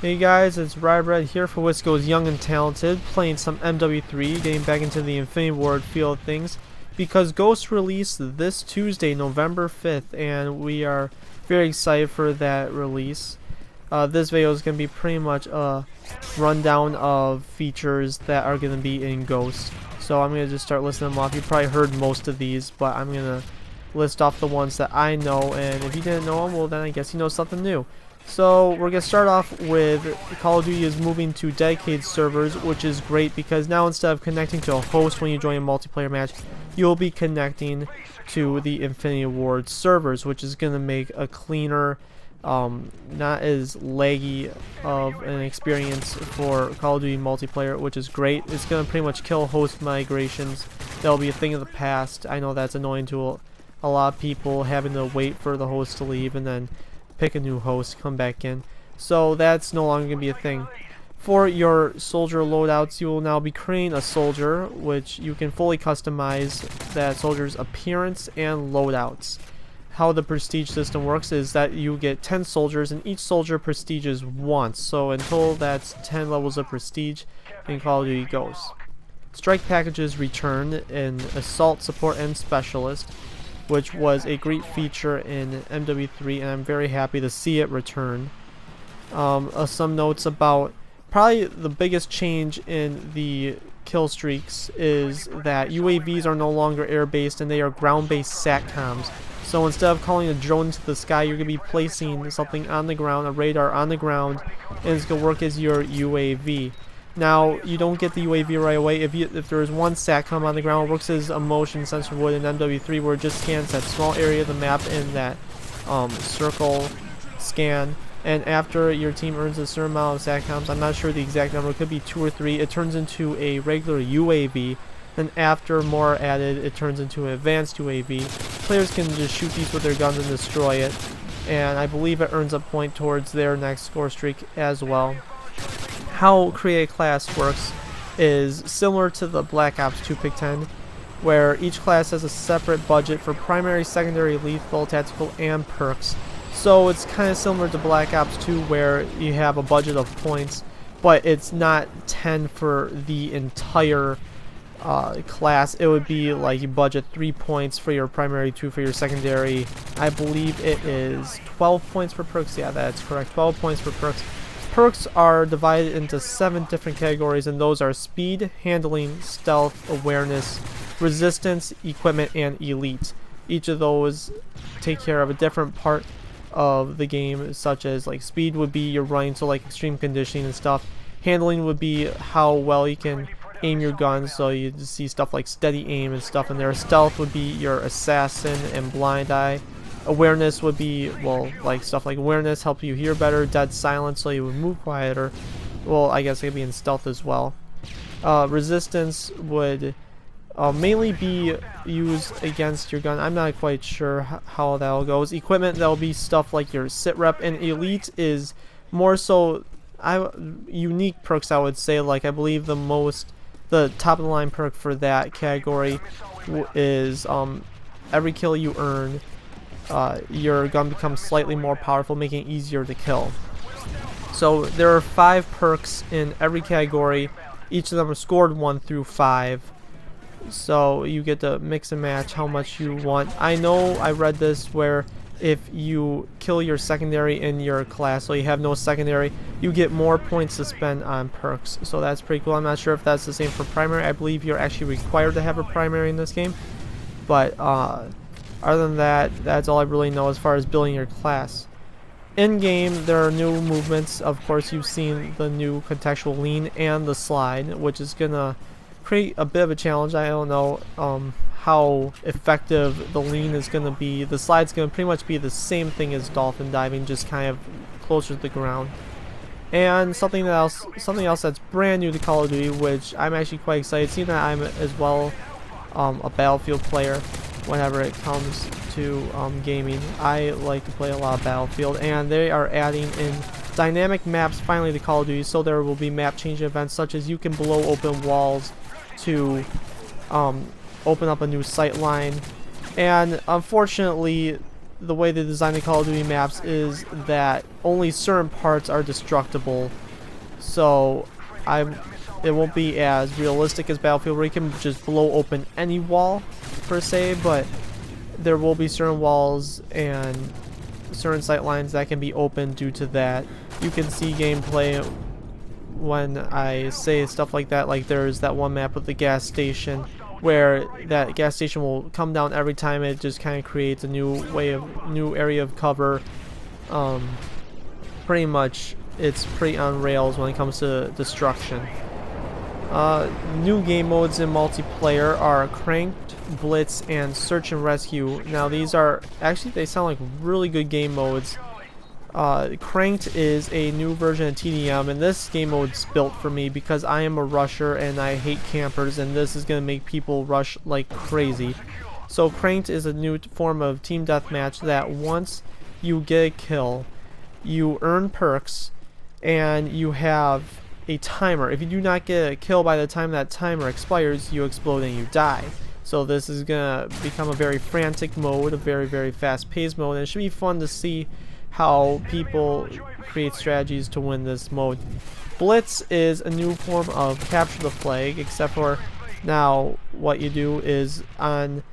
Hey guys, it's Rybread here for Wisco's Young and Talented, playing some MW3, getting back into the Infinity Ward feel of things, because Ghost released this Tuesday, November 5th, and we are very excited for that release. This video is going to be pretty much a rundown of features that are going to be in Ghost. So I'm going to just start listing them off. You probably heard most of these, but I'm going to list off the ones that I know, and if you didn't know them, well then I guess you know something new. So we're going to start off with Call of Duty is moving to dedicated servers, which is great because now instead of connecting to a host when you join a multiplayer match, you'll be connecting to the Infinity Ward servers, which is going to make a cleaner, not as laggy of an experience for Call of Duty multiplayer, which is great. It's going to pretty much kill host migrations. That'll be a thing of the past. I know that's annoying to a lot of people, having to wait for the host to leave and then pick a new host, come back in. So that's no longer going to be a thing. For your soldier loadouts, you will now be creating a soldier, which you can fully customize that soldier's appearance and loadouts. How the prestige system works is that you get 10 soldiers, and each soldier prestiges once. So in total, that's 10 levels of prestige in Call of Duty Ghosts. Strike packages return in Assault, Support, and Specialist, which was a great feature in MW3, and I'm very happy to see it return. Some notes about probably the biggest change in the kill streaks is that UAVs are no longer air-based and they are ground-based SATCOMs. So instead of calling a drone into the sky, you're going to be placing something on the ground, a radar on the ground, and it's going to work as your UAV. Now, you don't get the UAV right away. If there is one SATCOM on the ground, it works as a motion sensor would in MW3, where it just scans that small area of the map in that circle scan. And after your team earns a certain amount of SATCOMs, I'm not sure the exact number, it could be 2 or 3, it turns into a regular UAV. Then after more are added, it turns into an advanced UAV. Players can just shoot these with their guns and destroy it. And I believe it earns a point towards their next score streak as well. How create a class works is similar to the Black Ops 2 Pick 10, where each class has a separate budget for primary, secondary, lethal, tactical, and perks. So it's kind of similar to Black Ops 2, where you have a budget of points, but it's not 10 for the entire class. It would be like you budget 3 points for your primary, 2 for your secondary. I believe it is 12 points for perks. Yeah, that's correct. 12 points for perks. Perks are divided into 7 different categories, and those are speed, handling, stealth, awareness, resistance, equipment, and elite. Each of those take care of a different part of the game, such as like speed would be your running, so like extreme conditioning and stuff. Handling would be how well you can aim your gun, so you see stuff like steady aim and stuff in there. Stealth would be your assassin and blind eye. Awareness would be, well, like stuff like awareness help you hear better, dead silence so you would move quieter. Well, I guess it could be in stealth as well. Resistance would mainly be used against your gun. I'm not quite sure how that all goes. Equipment, that'll be stuff like your sit rep, and elite is more so unique perks, I would say. Like I believe the top of the line perk for that category is every kill you earn, your gun becomes slightly more powerful, making it easier to kill. So there are 5 perks in every category. Each of them are scored 1 through 5. So you get to mix and match how much you want. I know I read this where if you kill your secondary in your class, so you have no secondary, you get more points to spend on perks. So that's pretty cool. I'm not sure if that's the same for primary. I believe you're actually required to have a primary in this game. But other than that, that's all I really know as far as building your class. In-game, there are new movements. Of course, you've seen the new contextual lean and the slide, which is going to create a bit of a challenge. I don't know how effective the lean is going to be. The slide's going to pretty much be the same thing as dolphin diving, just kind of closer to the ground. And something else that's brand new to Call of Duty, which I'm actually quite excited, seeing that I'm as well a Battlefield player. Whenever it comes to gaming, I like to play a lot of Battlefield, and they are adding in dynamic maps finally to Call of Duty. So there will be map changing events, such as you can blow open walls to open up a new sight line. And unfortunately, the way they design the Call of Duty maps is that only certain parts are destructible. So it won't be as realistic as Battlefield where you can just blow open any wall per se, but there will be certain walls and certain sight lines that can be opened due to that. You can see gameplay when I say stuff like that, like there's that one map with the gas station where that gas station will come down every time. It just kind of creates a new area of cover. Pretty much it's pretty on rails when it comes to destruction. New game modes in multiplayer are Cranked, Blitz, and Search and Rescue. Now these are actually, they sound like really good game modes. Cranked is a new version of TDM, and this game mode's built for me because I am a rusher and I hate campers, and this is going to make people rush like crazy. So Cranked is a new form of team deathmatch that once you get a kill, you earn perks, and you have a timer. If you do not get a kill by the time that timer expires, you explode and you die. So this is going to become a very frantic mode, a very, very fast-paced mode, and it should be fun to see how people create strategies to win this mode. Blitz is a new form of capture the flag, except for now what you do is on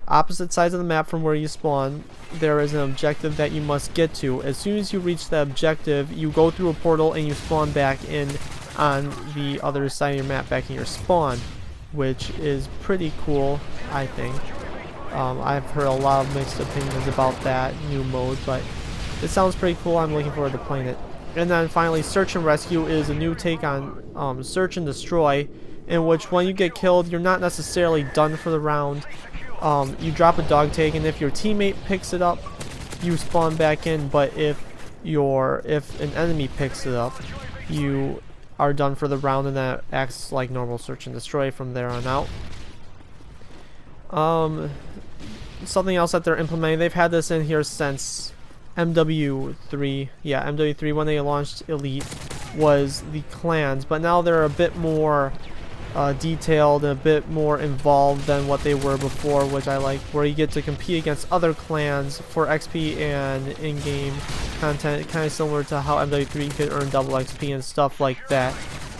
opposite sides of the map from where you spawn, there is an objective that you must get to. As soon as you reach the objective, you go through a portal and you spawn back in on the other side of your map, back in your spawn, which is pretty cool, I think. I've heard a lot of mixed opinions about that new mode, but it sounds pretty cool. I'm looking forward to playing it. And then finally, Search and Rescue is a new take on Search and Destroy, in which when you get killed, you're not necessarily done for the round. You drop a dog tag, and if your teammate picks it up, you spawn back in. But if an enemy picks it up, you are done for the round, and that acts like normal Search and Destroy from there on out. Something else that they're implementing, they've had this in here since MW3, MW3 when they launched Elite, was the clans, but now they're a bit more detailed and a bit more involved than what they were before, which I like, where you get to compete against other clans for XP and in-game content, kind of similar to how MW3 could earn double XP and stuff like that.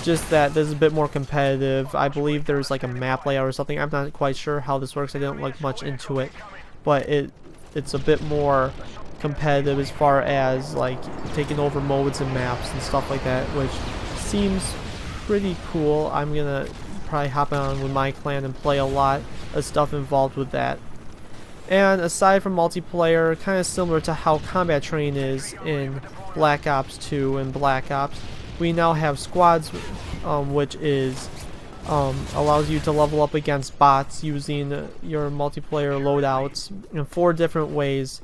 Just that this is a bit more competitive. I believe there's like a map layout or something. I'm not quite sure how this works. I didn't look much into it, but it's a bit more competitive as far as like taking over modes and maps and stuff like that, which seems pretty cool. I'm gonna probably hop on with my clan and play a lot of stuff involved with that. And aside from multiplayer, kind of similar to how combat train is in Black Ops 2 and Black Ops, we now have squads, which is allows you to level up against bots using your multiplayer loadouts in 4 different ways.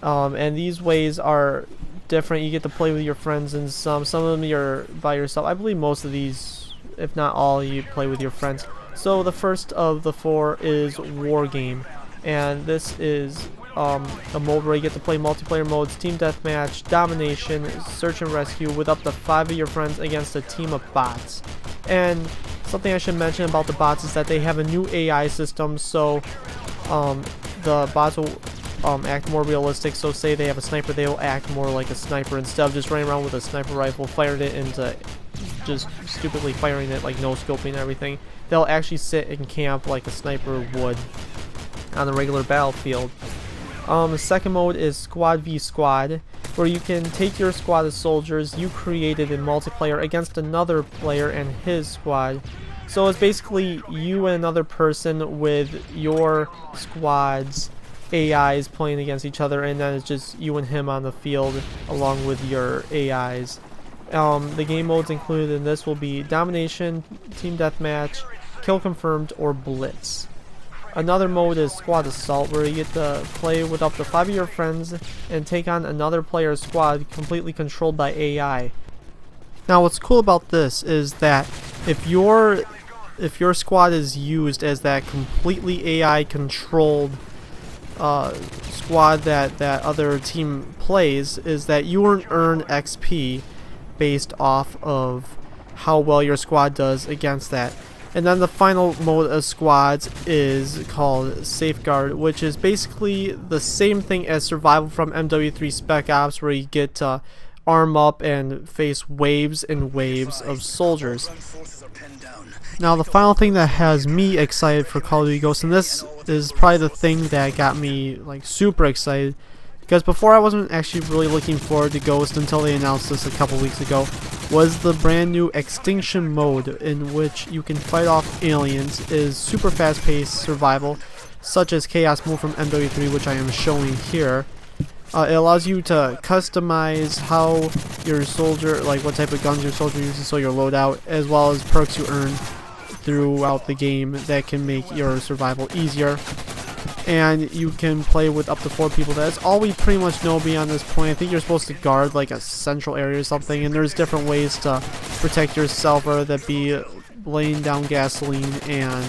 And these ways are different. You get to play with your friends, and some of them you're by yourself. I believe most of these, if not all, you play with your friends. So the first of the 4 is War Game, and this is a mode where you get to play multiplayer modes, team deathmatch, domination, search and rescue with up to 5 of your friends against a team of bots. And something I should mention about the bots is that they have a new AI system, so the bots will act more realistic. So say they have a sniper, they will act more like a sniper instead of just running around with a sniper rifle, firing it into just stupidly firing it, like no scoping everything. They'll actually sit and camp like a sniper would on the regular battlefield. The second mode is Squad v Squad, where you can take your squad of soldiers you created in multiplayer against another player and his squad. So it's basically you and another person with your squad's AIs playing against each other, and then it's just you and him on the field along with your AIs. The game modes included in this will be Domination, Team Deathmatch, Kill Confirmed, or Blitz. Another mode is Squad Assault, where you get to play with up to 5 of your friends and take on another player's squad completely controlled by AI. Now what's cool about this is that if your squad is used as that completely AI controlled squad that other team plays, is that you earn XP based off of how well your squad does against that. And then the final mode of squads is called Safeguard, which is basically the same thing as survival from MW3 Spec Ops, where you get to arm up and face waves and waves of soldiers. Now the final thing that has me excited for Call of Duty Ghosts, and this is probably the thing that got me like super excited, because before I wasn't actually really looking forward to Ghost until they announced this a couple weeks ago, was the brand new Extinction mode, in which you can fight off aliens. It is super fast paced survival, such as Chaos mode from MW3, which I am showing here. It allows you to customize how your soldier, like what type of guns your soldier uses, so your loadout, as well as perks you earn throughout the game that can make your survival easier. And you can play with up to 4 people. That's all we pretty much know beyond this point. I think you're supposed to guard like a central area or something, and there's different ways to protect yourself, whether that be laying down gasoline and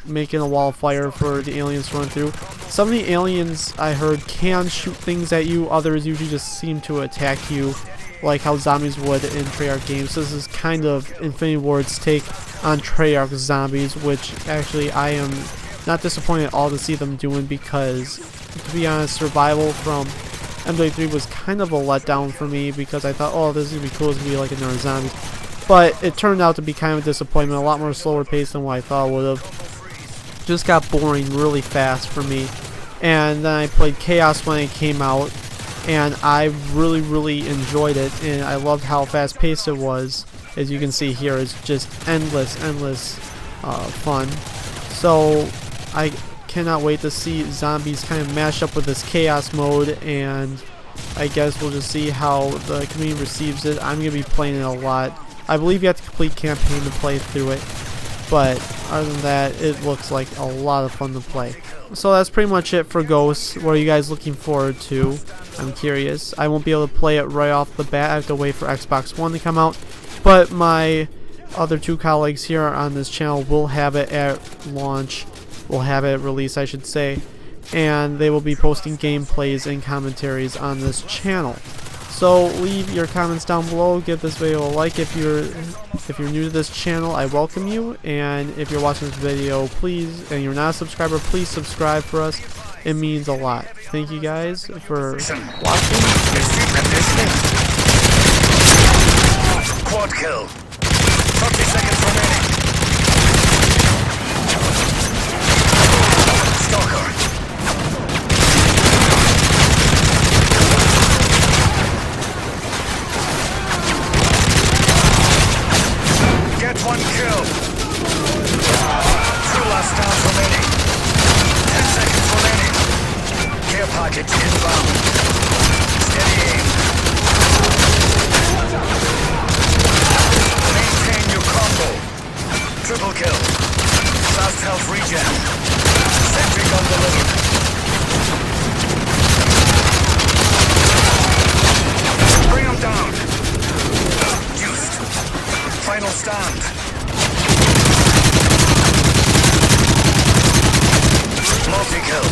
making a wall of fire for the aliens to run through. Some of the aliens, I heard, can shoot things at you. Others usually just seem to attack you, like how zombies would in Treyarch games. So this is kind of Infinity Ward's take on Treyarch zombies, which actually I am not disappointed at all to see them doing, because to be honest, survival from MW3 was kind of a letdown for me, because I thought, oh, this is going to be cool, it's going to be like another zombies. But it turned out to be kind of a disappointment, a lot more slower paced than what I thought it would have. Just got boring really fast for me. And then I played Chaos when it came out, and I really enjoyed it, and I loved how fast paced it was. As you can see here, it's just endless fun. So I cannot wait to see zombies kind of mash up with this Chaos mode, and I guess we'll just see how the community receives it. I'm going to be playing it a lot. I believe you have to complete campaign to play through it, but other than that, it looks like a lot of fun to play. So that's pretty much it for Ghosts. What are you guys looking forward to? I'm curious. I won't be able to play it right off the bat. I have to wait for Xbox One to come out, but my other 2 colleagues here on this channel will have it at launch, will have it released, I should say, and they will be posting gameplays and commentaries on this channel. So leave your comments down below, give this video a like. If you're new to this channel, I welcome you, and if you're watching this video, please, and you're not a subscriber, please subscribe for us. It means a lot. Thank you guys for watching. Quad kill. 30 seconds remaining. Stalker. Get 1 kill. 2 last downs remaining. 10 seconds remaining. Care package inbound. Steady aim. Maintain your combo. Triple kill. Fast health regen. Sentry gun delivered. Bring them down. Used. Final stand. Multi-kill.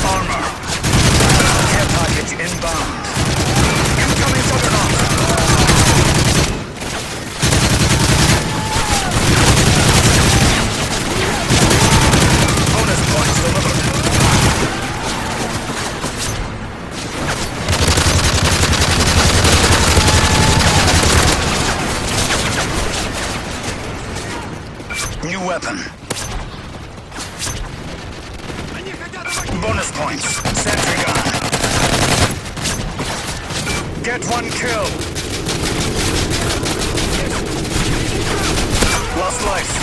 Armor. Care package inbound. Incoming juggernaut. Bonus points delivered. New weapon. Bonus points. Sentry gun. Get 1 kill. Lost life.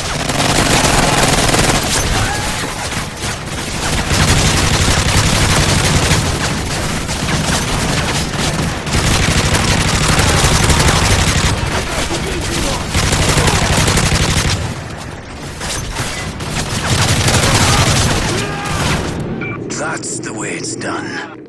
That's the way it's done.